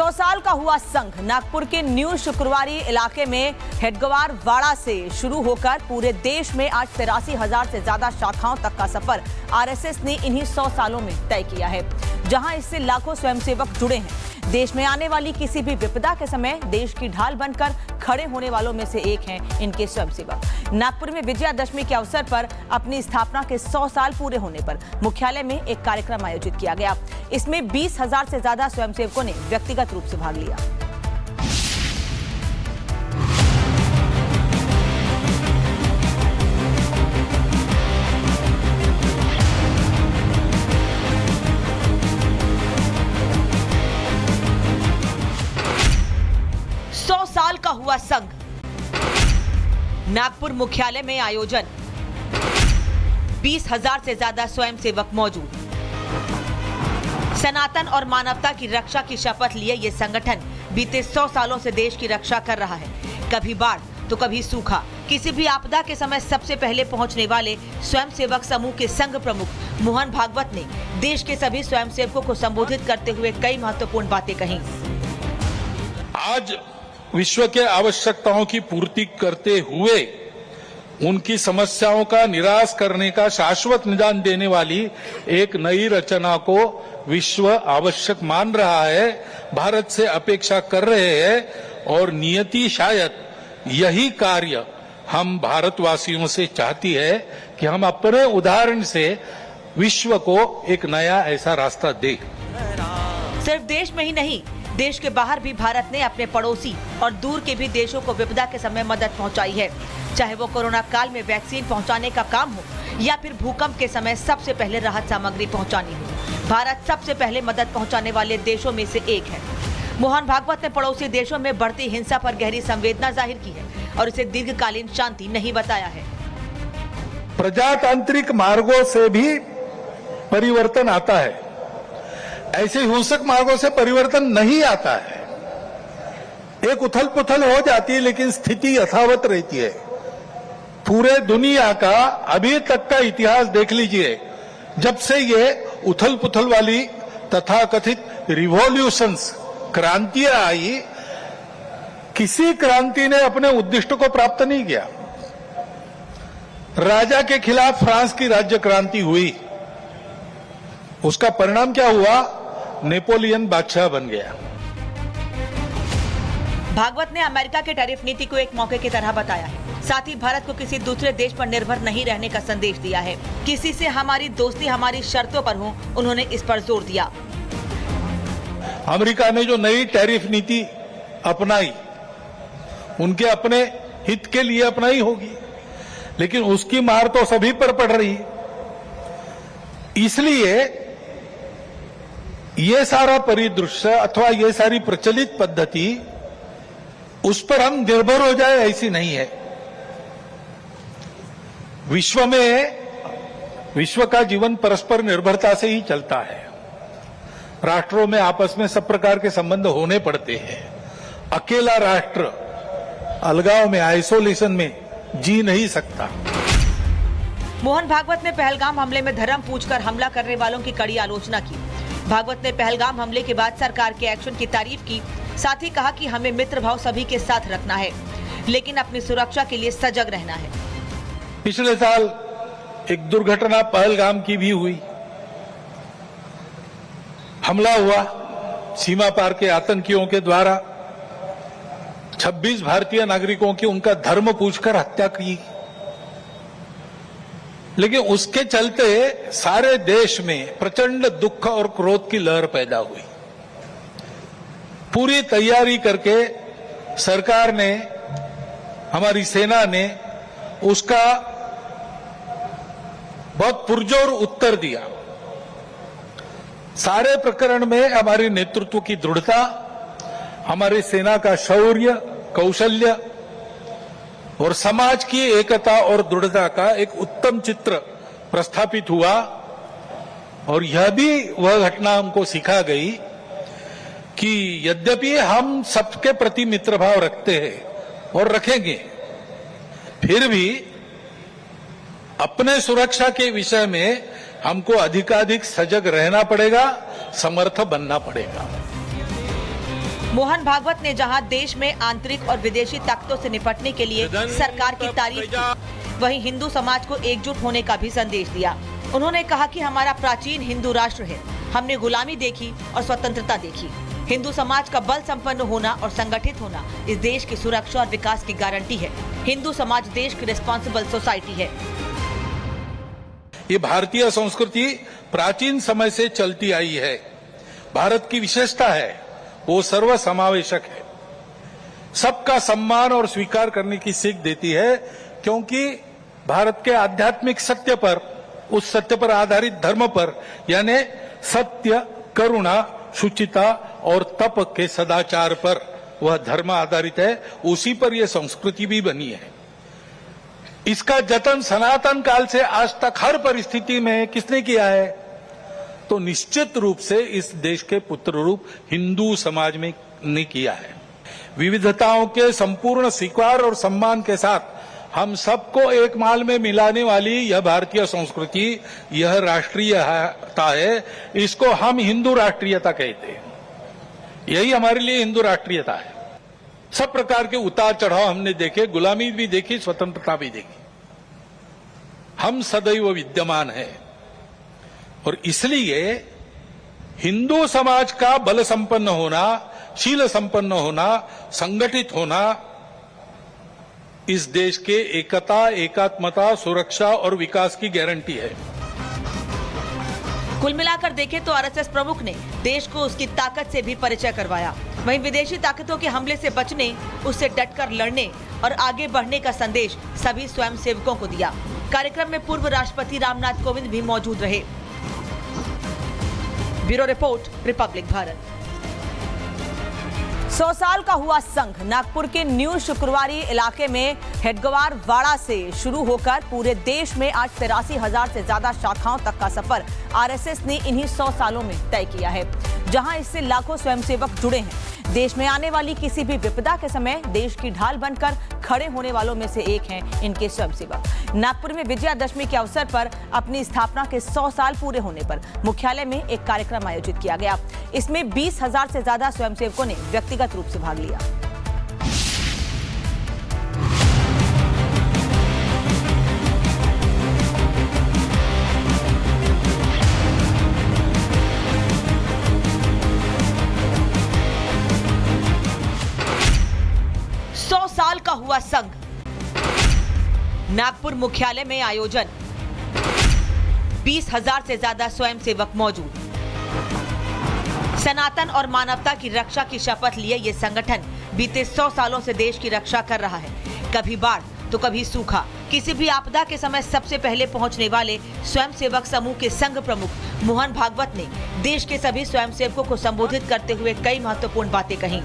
100 साल का हुआ संघ। नागपुर के न्यू शुक्रवारी इलाके में हेडगवार वाड़ा से शुरू होकर पूरे देश में आज 83,000 से ज्यादा शाखाओं तक का सफर आरएसएस ने इन्हीं 100 सालों में तय किया है, जहां इससे लाखों स्वयंसेवक जुड़े हैं। देश में आने वाली किसी भी विपदा के समय देश की ढाल बनकर खड़े होने वालों में से एक हैं इनके स्वयंसेवक। नागपुर में विजयादशमी के अवसर पर अपनी स्थापना के 100 साल पूरे होने पर मुख्यालय में एक कार्यक्रम आयोजित किया गया। इसमें 20,000 से ज्यादा स्वयंसेवकों ने व्यक्तिगत रूप से भाग लिया। साल का हुआ संघ। नागपुर मुख्यालय में आयोजन। 20,000 से ज्यादा स्वयंसेवक मौजूद। सनातन और मानवता की रक्षा की शपथ लिए ये संगठन बीते 100 सालों से देश की रक्षा कर रहा है। कभी बाढ़ तो कभी सूखा, किसी भी आपदा के समय सबसे पहले पहुंचने वाले स्वयंसेवक समूह के संघ प्रमुख मोहन भागवत ने देश के सभी स्वयंसेवकों को संबोधित करते हुए कई महत्वपूर्ण बातें कही। आज विश्व के आवश्यकताओं की पूर्ति करते हुए उनकी समस्याओं का निराश करने का शाश्वत निदान देने वाली एक नई रचना को विश्व आवश्यक मान रहा है, भारत से अपेक्षा कर रहे हैं और नियति शायद यही कार्य हम भारतवासियों से चाहती है कि हम अपने उदाहरण से विश्व को एक नया ऐसा रास्ता दें। सिर्फ देश में ही नहीं, देश के बाहर भी भारत ने अपने पड़ोसी और दूर के भी देशों को विपदा के समय मदद पहुंचाई है। चाहे वो कोरोना काल में वैक्सीन पहुंचाने का काम हो या फिर भूकंप के समय सबसे पहले राहत सामग्री पहुंचानी हो, भारत सबसे पहले मदद पहुंचाने वाले देशों में से एक है। मोहन भागवत ने पड़ोसी देशों में बढ़ती हिंसा पर गहरी संवेदना जाहिर की है और इसे दीर्घकालीन शांति नहीं बताया है। प्रजातांत्रिक मार्गों से भी परिवर्तन आता है, ऐसे हिंसक मार्गों से परिवर्तन नहीं आता है। एक उथल पुथल हो जाती है लेकिन स्थिति यथावत रहती है। पूरे दुनिया का अभी तक का इतिहास देख लीजिए, जब से ये उथल पुथल वाली तथाकथित रिवॉल्यूशंस क्रांतियां आई, किसी क्रांति ने अपने उद्दिष्ट को प्राप्त नहीं किया। राजा के खिलाफ फ्रांस की राज्य क्रांति हुई, उसका परिणाम क्या हुआ? नेपोलियन बादशाह बन गया। भागवत ने अमेरिका के टैरिफ नीति को एक मौके की तरह बताया है। साथ ही भारत को किसी दूसरे देश पर निर्भर नहीं रहने का संदेश दिया है। किसी से हमारी दोस्ती हमारी शर्तों पर हो, उन्होंने इस पर जोर दिया। अमेरिका ने जो नई टैरिफ नीति अपनाई, उनके अपने हित के लिए अपनाई होगी, लेकिन उसकी मार तो सभी पर पड़ रही है। इसलिए ये सारा परिदृश्य अथवा ये सारी प्रचलित पद्धति, उस पर हम निर्भर हो जाए ऐसी नहीं है। विश्व का जीवन परस्पर निर्भरता से ही चलता है। राष्ट्रों में आपस में सब प्रकार के संबंध होने पड़ते हैं। अकेला राष्ट्र अलगाव में, आइसोलेशन में जी नहीं सकता। मोहन भागवत ने पहलगाम हमले में धर्म पूछकर हमला करने वालों की कड़ी आलोचना की। भागवत ने पहलगाम हमले के बाद सरकार के एक्शन की तारीफ की। साथ ही कहा कि हमें मित्र भाव सभी के साथ रखना है, लेकिन अपनी सुरक्षा के लिए सजग रहना है। पिछले साल एक दुर्घटना पहलगाम की भी हुई। हमला हुआ सीमा पार के आतंकियों के द्वारा। 26 भारतीय नागरिकों की उनका धर्म पूछकर हत्या की। लेकिन उसके चलते सारे देश में प्रचंड दुख और क्रोध की लहर पैदा हुई। पूरी तैयारी करके सरकार ने, हमारी सेना ने उसका बहुत पुरजोर उत्तर दिया। सारे प्रकरण में हमारे नेतृत्व की दृढ़ता, हमारी सेना का शौर्य, कौशल्य और समाज की एकता और दृढ़ता का एक उत्तम चित्र प्रस्थापित हुआ। और यह भी वह घटना हमको सिखा गई कि यद्यपि हम सबके प्रति मित्र भाव रखते हैं और रखेंगे, फिर भी अपने सुरक्षा के विषय में हमको अधिकाधिक सजग रहना पड़ेगा, समर्थ बनना पड़ेगा। मोहन भागवत ने जहां देश में आंतरिक और विदेशी ताकतों से निपटने के लिए सरकार की तारीफ की, वहीं हिंदू समाज को एकजुट होने का भी संदेश दिया। उन्होंने कहा कि हमारा प्राचीन हिंदू राष्ट्र है, हमने गुलामी देखी और स्वतंत्रता देखी। हिंदू समाज का बल संपन्न होना और संगठित होना इस देश की सुरक्षा और विकास की गारंटी है। हिंदू समाज देश की रिस्पॉन्सिबल सोसाइटी है। ये भारतीय संस्कृति प्राचीन समय से चलती आई है। भारत की विशेषता है वो सर्व समावेशक है, सबका सम्मान और स्वीकार करने की सीख देती है, क्योंकि भारत के आध्यात्मिक सत्य पर, उस सत्य पर आधारित धर्म पर, यानी सत्य, करुणा, शुचिता और तप के सदाचार पर वह धर्म आधारित है। उसी पर यह संस्कृति भी बनी है। इसका जतन सनातन काल से आज तक हर परिस्थिति में किसने किया है? तो निश्चित रूप से इस देश के पुत्र रूप हिंदू समाज में ने किया है। विविधताओं के संपूर्ण स्वीकार और सम्मान के साथ हम सबको एक माल में मिलाने वाली यह भारतीय संस्कृति, यह राष्ट्रीयता है। इसको हम हिंदू राष्ट्रीयता कहते हैं। यही हमारे लिए हिंदू राष्ट्रीयता है। सब प्रकार के उतार चढ़ाव हमने देखे, गुलामी भी देखी, स्वतंत्रता भी देखी। हम सदैव विद्यमान है और इसलिए हिंदू समाज का बल संपन्न होना, शील संपन्न होना, संगठित होना इस देश के एकता, एकात्मता, सुरक्षा और विकास की गारंटी है। कुल मिलाकर देखें तो आरएसएस प्रमुख ने देश को उसकी ताकत से भी परिचय करवाया। वहीं विदेशी ताकतों के हमले से बचने, उससे डटकर लड़ने और आगे बढ़ने का संदेश सभी स्वयंसेवकों को दिया। कार्यक्रम में पूर्व राष्ट्रपति रामनाथ कोविंद भी मौजूद रहे। Bureau report, Republic Bharat. 100 साल का हुआ संघ नागपुर के न्यू शुक्रवारी इलाके में हेडगवार वाड़ा से शुरू होकर पूरे देश में आज 83,000 से ज्यादा शाखाओं तक का सफर आरएसएस ने इन्हीं 100 सालों में तय किया है, जहां इससे लाखों स्वयंसेवक जुड़े हैं। देश में आने वाली किसी भी विपदा के समय देश की ढाल बनकर खड़े होने वालों में से एक हैं इनके स्वयंसेवक। नागपुर में विजयादशमी के अवसर पर अपनी स्थापना के 100 साल पूरे होने पर मुख्यालय में एक कार्यक्रम आयोजित किया गया। इसमें 20,000 से ज्यादा स्वयंसेवकों ने व्यक्तिगत रूप से भाग लिया। साल का हुआ संघ, नागपुर मुख्यालय में आयोजन, 20,000 से ज्यादा स्वयंसेवक मौजूद। सनातन और मानवता की रक्षा की शपथ लिए ये संगठन बीते 100 सालों से देश की रक्षा कर रहा है। कभी बाढ़ तो कभी सूखा, किसी भी आपदा के समय सबसे पहले पहुंचने वाले स्वयंसेवक समूह के संघ प्रमुख मोहन भागवत ने देश के सभी स्वयंसेवकों को संबोधित करते हुए कई महत्वपूर्ण बातें कही।